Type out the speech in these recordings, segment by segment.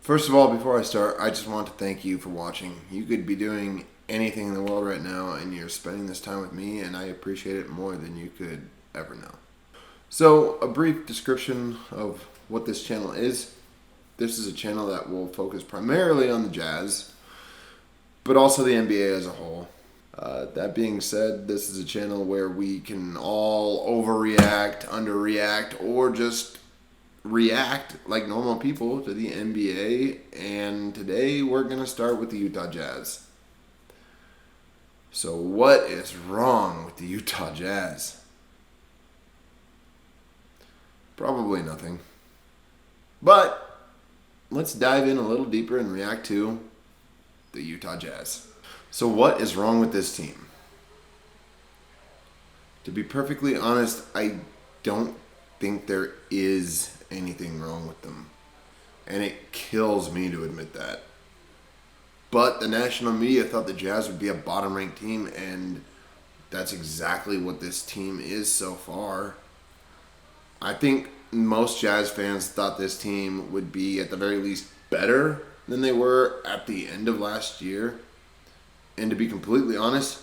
First of all, before I start, I just want to thank you for watching. You could be doing anything in the world right now, and you're spending this time with me, and I appreciate it more than you could ever know. So, a brief description of what this channel is. This is a channel that will focus primarily on the Jazz, but also the NBA as a whole. That being said, this is a channel where we can all overreact, underreact, or just react like normal people to the NBA. And today we're going to start with the Utah Jazz. So what is wrong with the Utah Jazz? Probably nothing. But let's dive in a little deeper and react to the Utah Jazz. So what is wrong with this team? To be perfectly honest, I don't think there is anything wrong with them. And it kills me to admit that. But the national media thought the Jazz would be a bottom-ranked team, and that's exactly what this team is so far. I think most Jazz fans thought this team would be at the very least better than they were at the end of last year. And to be completely honest,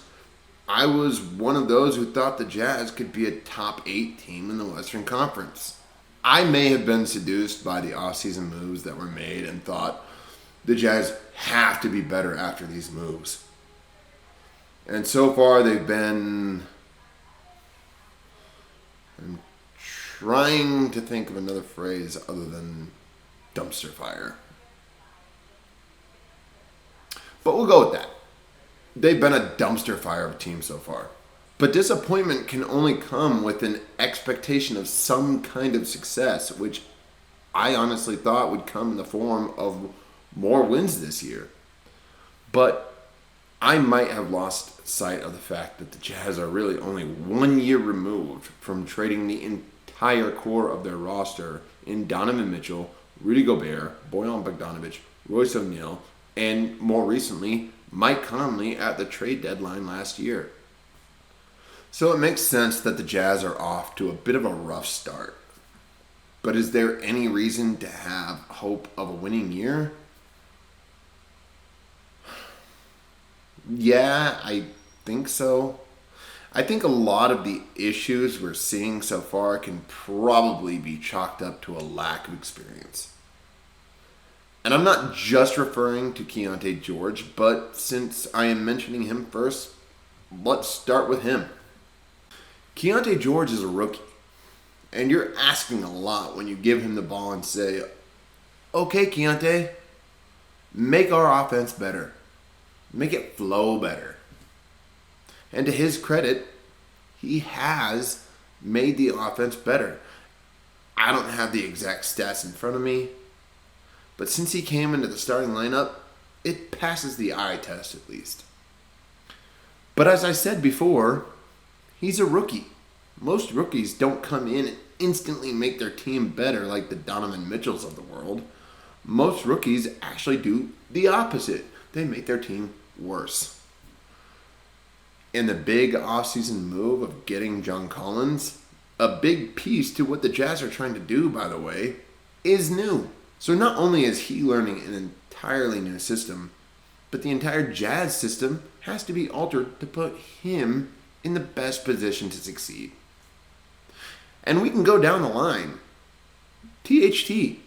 I was one of those who thought the Jazz could be a top 8 team in the Western Conference. I may have been seduced by the offseason moves that were made and thought the Jazz have to be better after these moves. And so far they've been... I'm trying to think of another phrase other than dumpster fire. But we'll go with that. They've been a dumpster fire of a team so far. But disappointment can only come with an expectation of some kind of success, which I honestly thought would come in the form of more wins this year. But I might have lost sight of the fact that the Jazz are really only 1 year removed from trading the entire core of their roster in Donovan Mitchell, Rudy Gobert, Bojan Bogdanovic, Royce O'Neal, and more recently, Mike Conley at the trade deadline last year. So it makes sense that the Jazz are off to a bit of a rough start. But is there any reason to have hope of a winning year? Yeah, I think so. I think a lot of the issues we're seeing so far can probably be chalked up to a lack of experience. And I'm not just referring to Keyonte George, but since I am mentioning him first, let's start with him. Keyonte George is a rookie, and you're asking a lot when you give him the ball and say, okay, Keyonte, make our offense better. Make it flow better. And to his credit, he has made the offense better. I don't have the exact stats in front of me, but since he came into the starting lineup, it passes the eye test at least. But as I said before, he's a rookie. Most rookies don't come in and instantly make their team better like the Donovan Mitchells of the world. Most rookies actually do the opposite. They make their team worse. And the big offseason move of getting John Collins, a big piece to what the Jazz are trying to do, by the way, is new. So not only is he learning an entirely new system, but the entire Jazz system has to be altered to put him in the best position to succeed. And we can go down the line. THT.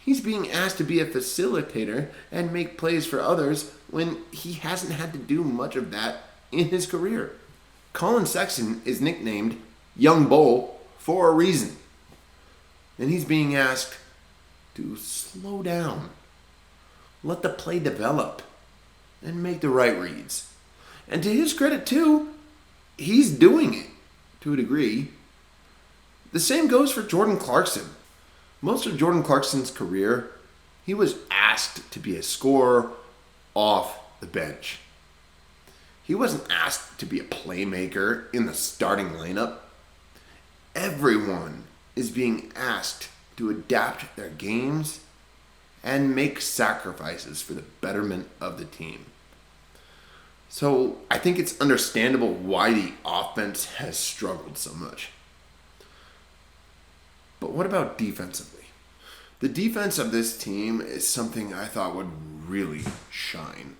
He's being asked to be a facilitator and make plays for others when he hasn't had to do much of that in his career. Colin Sexton is nicknamed Young Bull for a reason. And he's being asked to slow down, let the play develop, and make the right reads. And to his credit too, he's doing it to a degree. The same goes for Jordan Clarkson. Most of Jordan Clarkson's career, he was asked to be a scorer off the bench. He wasn't asked to be a playmaker in the starting lineup. Everyone is being asked to adapt their games and make sacrifices for the betterment of the team. So I think it's understandable why the offense has struggled so much. But what about defensively? The defense of this team is something I thought would really shine.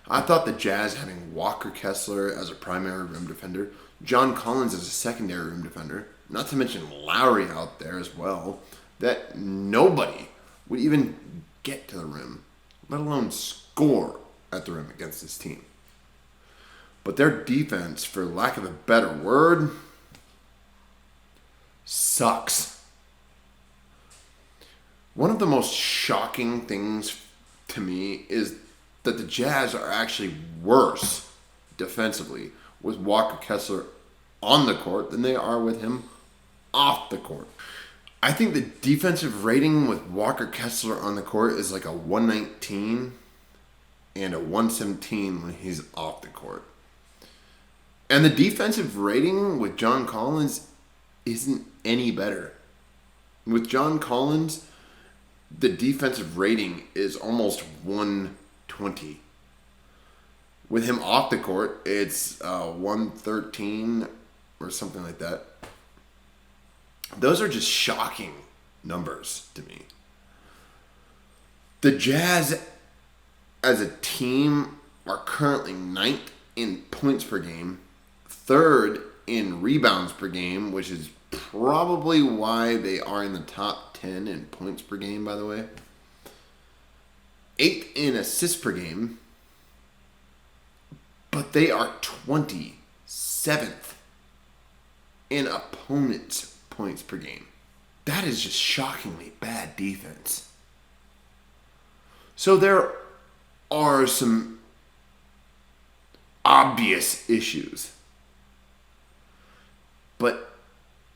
I thought the Jazz having Walker Kessler as a primary rim defender, John Collins as a secondary rim defender, not to mention Lowry out there as well, that nobody would even get to the rim, let alone score at the rim against this team. But their defense, for lack of a better word, sucks. One of the most shocking things to me is that the Jazz are actually worse defensively with Walker Kessler on the court than they are with him off the court. I think the defensive rating with Walker Kessler on the court is like a 119 and a 117 when he's off the court. And the defensive rating with John Collins isn't any better. With John Collins, the defensive rating is almost 120. With him off the court, it's 113 or something like that. Those are just shocking numbers to me. The Jazz as a team are currently 9th in points per game, 3rd in rebounds per game, which is probably why they are in the top 10 in points per game, by the way. 8th in assists per game, but they are 27th in opponents' points per game. That is just shockingly bad defense. So there are some obvious issues. But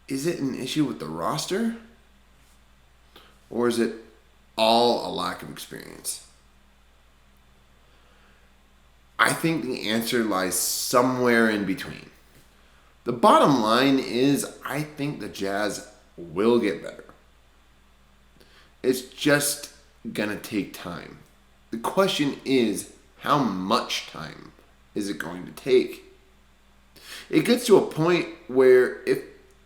is it an issue with the roster? Or is it all a lack of experience? I think the answer lies somewhere in between. The bottom line is I think the Jazz will get better. It's just going to take time. The question is, how much time is it going to take? It gets to a point where if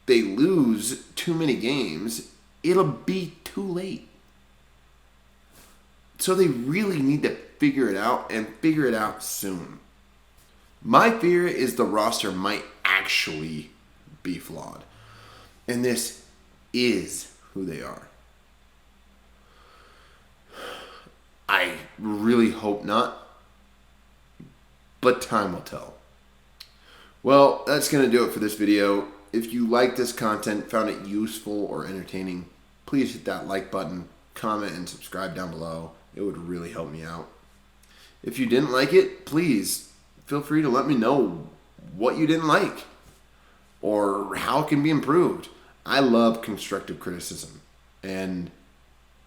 they lose too many games, it'll be too late. So they really need to figure it out and figure it out soon. My fear is the roster might actually be flawed. And this is who they are. I really hope not. But time will tell. Well, that's going to do it for this video. If you like this content, found it useful or entertaining, please hit that like button, comment, and subscribe down below. It would really help me out. If you didn't like it, please feel free to let me know what you didn't like or how it can be improved. I love constructive criticism. And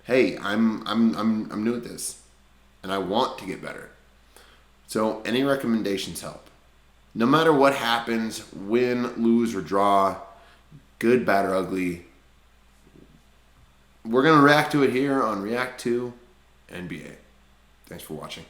hey, I'm new at this and I want to get better. So any recommendations help. No matter what happens, win, lose, or draw, good, bad, or ugly, we're going to react to it here on React to NBA. Thanks for watching.